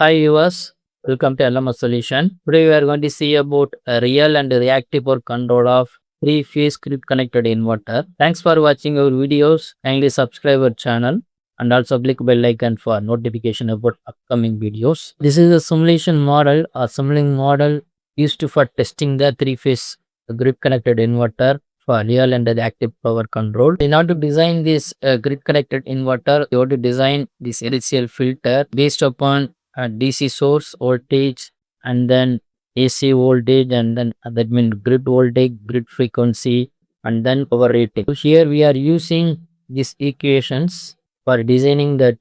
Hi viewers, welcome to LMS Solution. Today we are going to see about a real and reactive power control of three-phase grid connected inverter. Thanks for watching our videos. Kindly subscribe our channel and also click bell icon for notification about upcoming videos. This is a simulation model, a Simulink model used for testing the three-phase grid connected inverter for real and reactive power control. In order to design this grid connected inverter, you have to design this LCL filter based upon DC source voltage and then AC voltage and then that means grid voltage, grid frequency and then power rating. So here we are using these equations for designing that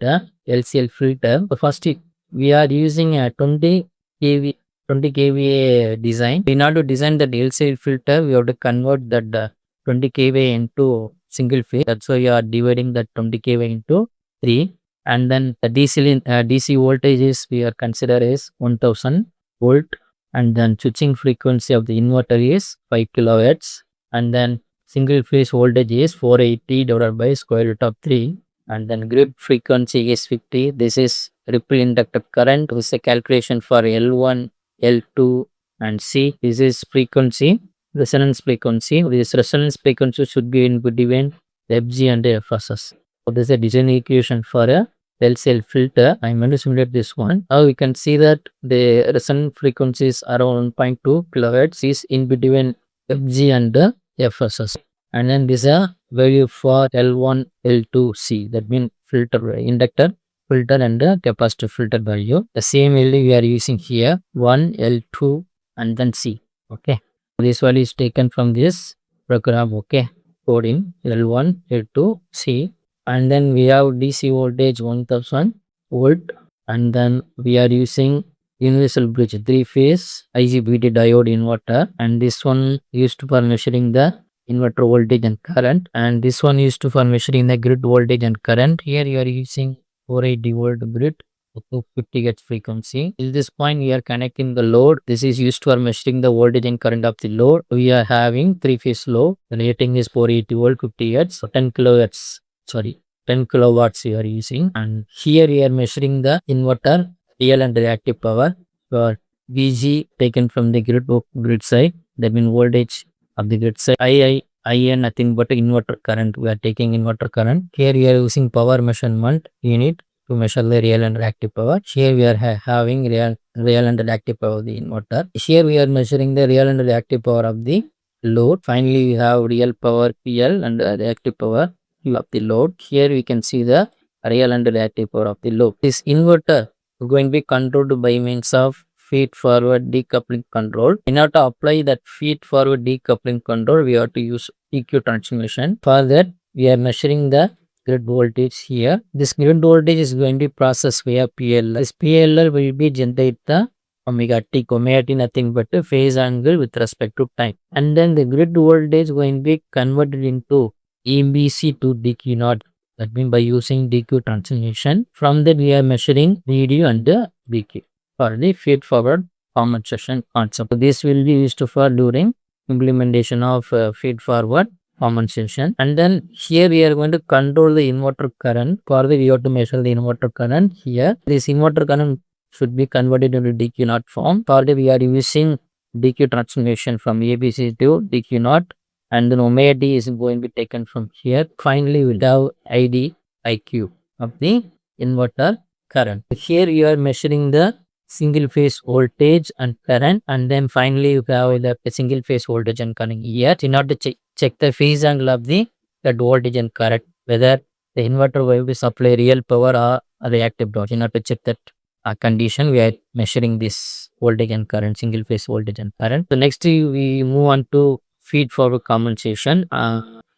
LCL filter. So first we are using a 20 kVA design. In order to design that LCL filter, we have to convert that 20 kVA into single phase. That's why you are dividing that 20 kVA into 3. And then the DC voltage is we are consider is 1000 volt, and then switching frequency of the inverter is 5 kilohertz, and then single phase voltage is 480 divided by square root of 3, and then grid frequency is 50. This is ripple inductor current. This is a calculation for L1, L2 and C. This is frequency, resonance frequency. This resonance frequency should be in between FG and FSS. So this is a design equation for a LCL filter. I'm going to simulate this one. Now we can see that the resonant frequency is around 1.2 kilohertz is in between FG and the FSS. And then this is a value for L1, L2, C. That means filter, inductor, filter and the capacitor filter value. The same value we are using here, 1, L2 and then C. Okay. This value is taken from this program. Okay. Coding L1, L2, C. And then we have DC voltage 1000 volt, and then we are using universal bridge 3-phase IGBT diode inverter, and this one used for measuring the inverter voltage and current, and this one used for measuring the grid voltage and current. Here you are using 480 volt grid 250 Hz frequency. Till this point we are connecting the load. This is used for measuring the voltage and current of the load. We are having 3-phase load. The rating is 480 volt 50 Hz, so 10 kilohertz. 10 kilowatts you are using, and here we are measuring the inverter real and reactive power for VG taken from the grid side, that means voltage of the grid side. IN nothing but inverter current. We are taking inverter current. Here we are using power measurement unit to measure the real and reactive power. Here we are having real and reactive power of the inverter. Here we are measuring the real and reactive power of the load. Finally we have real power PL and reactive power of the load. Here we can see the real and reactive power of the load. This inverter is going to be controlled by means of feed forward decoupling control. In order to apply that feed forward decoupling control, we have to use EQ transformation. For that, we are measuring the grid voltage here. This grid voltage is going to be processed via PLL. This PLL will be generate the omega t. Omega t nothing but a phase angle with respect to time. And then the grid voltage is going to be converted into EBC to DQ0. That means by using DQ transformation. From that we are measuring VD and the BQ for the feed forward compensation concept. So this will be used for during implementation of feed forward compensation. And then here we are going to control the inverter current. For that we have to measure the inverter current here. This inverter current should be converted into DQ0 form. For that we are using DQ transformation from ABC to DQ0. And then omega t is going to be taken from here. Finally we have ID IQ of the inverter current. Here you are measuring the single phase voltage and current, and then finally you have the single phase voltage and current here. In order to check the phase angle of that voltage and current, whether the inverter will supply real power or reactive power. In order to check that condition, we are measuring this voltage and current, single phase voltage and current. So next we move on to feed forward compensation.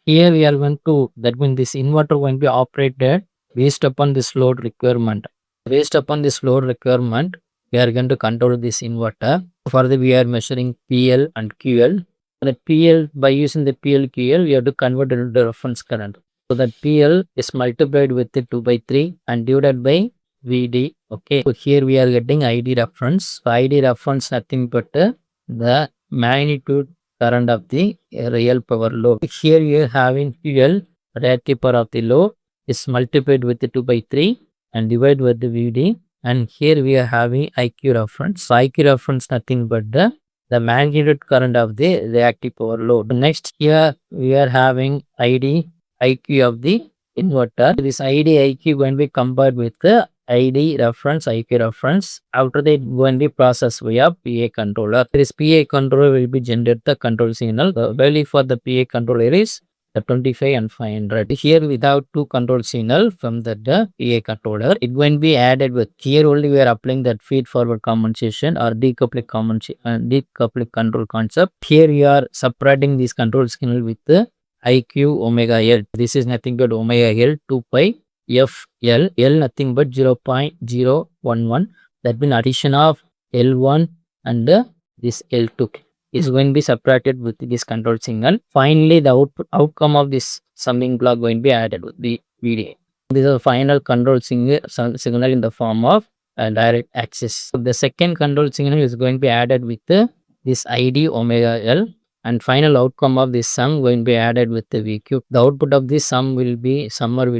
Here we are going to, that means this inverter going to be operated based upon this load requirement. Based upon this load requirement, we are going to control this inverter. Further we are measuring PL and QL. The PL, by using the PL QL, we have to convert it into reference current. So that PL is multiplied with the 2/3 and divided by VD. Okay. So here we are getting ID reference. So ID reference nothing but the magnitude current of the real power load. Here you are having QL, reactive power of the load, is multiplied with the 2/3 and divided with the VD. and here we are having IQ reference. So IQ reference nothing but the magnitude current of the reactive power load. Next here we are having ID IQ of the inverter. This ID IQ going to be compared with the ID reference, IQ reference. After that, going to be processed via PA controller. This PA controller will be generate the control signal. The value for the PA controller is the 25 and 500. Here without two control signal from the PA controller, it going to be added with here only we are applying that feed forward compensation or decoupling decoupling control concept. Here we are separating this control signal with the IQ omega L. This is nothing but omega L 2 pi F L. L nothing but 0.011. That means addition of L1 and this L2 is going to be separated with this control signal. Finally, the outcome of this summing block going to be added with the VDA. This is a final control signal in the form of a direct axis. So the second control signal is going to be added with this ID omega L, and final outcome of this sum going to be added with the VQ. The output of this summer will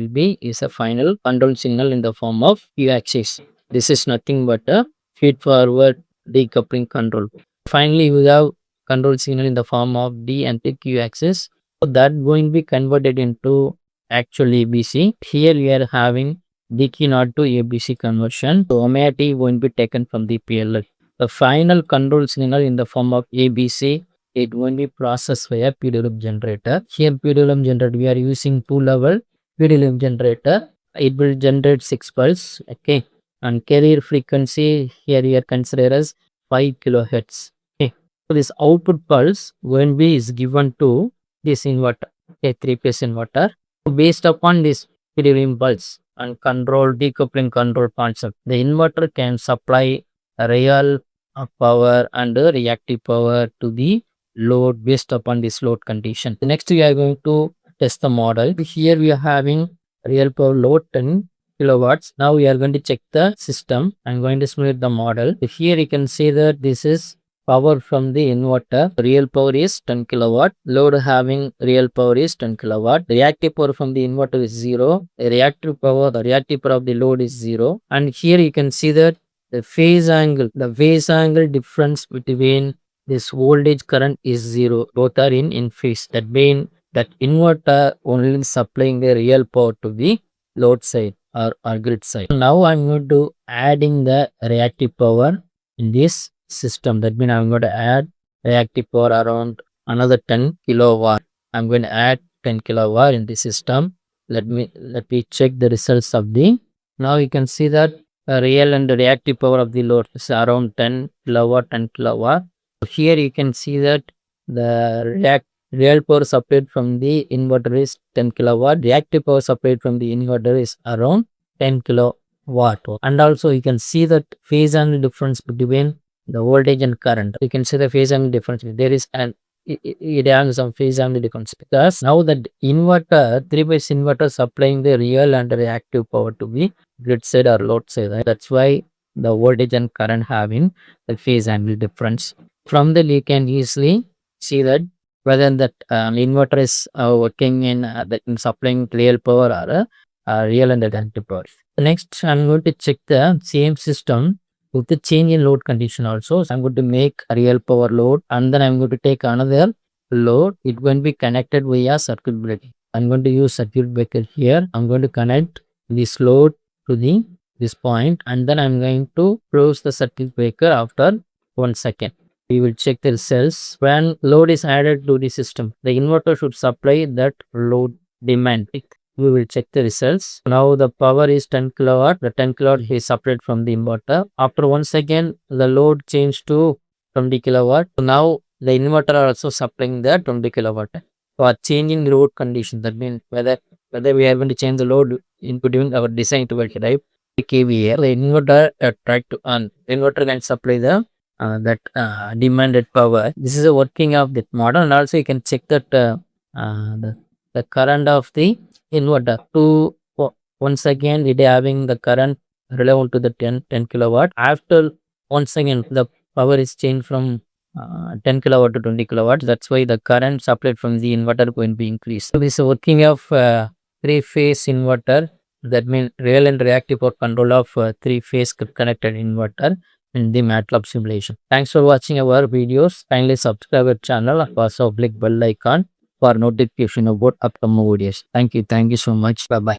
be is a final control signal in the form of Q axis. This is nothing but a feed forward decoupling control. Finally, we have control signal in the form of D and the Q axis. So that going to be converted into actual ABC. Here we are having DQ naught to ABC conversion. So omega T going to be taken from the PLL. The final control signal in the form of ABC, it going to be processed via PWM generator. Here PWM generator we are using 2-level PWM generator. It will generate 6 pulse. Okay, and carrier frequency here we are considered as 5 kilohertz. Okay, so this output pulse going to be is given to this inverter. Okay, 3-phase inverter. So based upon this PWM pulse and control decoupling control concept, the inverter can supply a real power and reactive power to the load based upon this load condition. Next we are going to test the model. Here we are having real power load 10 kilowatts. Now we are going to check the system. I'm going to simulate the model. Here you can see that this is power from the inverter. Real power is 10 kilowatt. Load having real power is 10 kilowatt. Reactive power from the inverter is 0. The reactive power of the load is 0. And here you can see that the phase angle difference between this voltage current is 0. Both are in phase. That means that inverter only supplying the real power to the load side or grid side. Now I'm going to adding the reactive power in this system. That means I'm going to add reactive power around another 10 kilowatt. I'm going to add 10 kilowatt in the system. Let me check the results of the. Now you can see that real and reactive power of the load is around 10 kilowatt. Here you can see that the real power supplied from the inverter is 10 kilowatt. Reactive power supplied from the inverter is around 10 kilowatt. And also you can see that phase angle difference between the voltage and current. You can see the phase angle difference. There is it has some phase angle difference because now that inverter 3-phase inverter supplying the real and reactive power to the grid side or load side. Right? That's why the voltage and current having the phase angle difference. From that you can easily see that whether that inverter is working in supplying real power or real and reactive power. Next I'm going to check the same system with the change in load condition also. So I'm going to make a real power load and then I'm going to take another load. It's going to be connected via circuit breaker. I'm going to use circuit breaker here. I'm going to connect this load to this point and then I'm going to close the circuit breaker after 1 second. We will check the results. When load is added to the system, the inverter should supply that load demand. We will check the results. Now the power is 10 kilowatt. The 10 kilowatt is separated from the inverter. After 1 second, the load changed to 20 kilowatt. So now the inverter are also supplying the 20 kilowatt. So a change in load condition. That means whether we are going to change the load including our design to work, right? kVAr. The inverter can supply the demanded power. This is a working of that model, and also you can check that the current of the inverter to once again it having the current relevant to the 10 kilowatt. After once again the power is changed from 10 kilowatt to 20 kilowatt. That's why the current supplied from the inverter going to be increased. So this is working of 3-phase inverter That means real and reactive power control of three-phase connected inverter in the MATLAB simulation. Thanks for watching our videos. Kindly subscribe our channel and also click bell icon for notification about upcoming videos. Thank you. Thank you so much. Bye bye.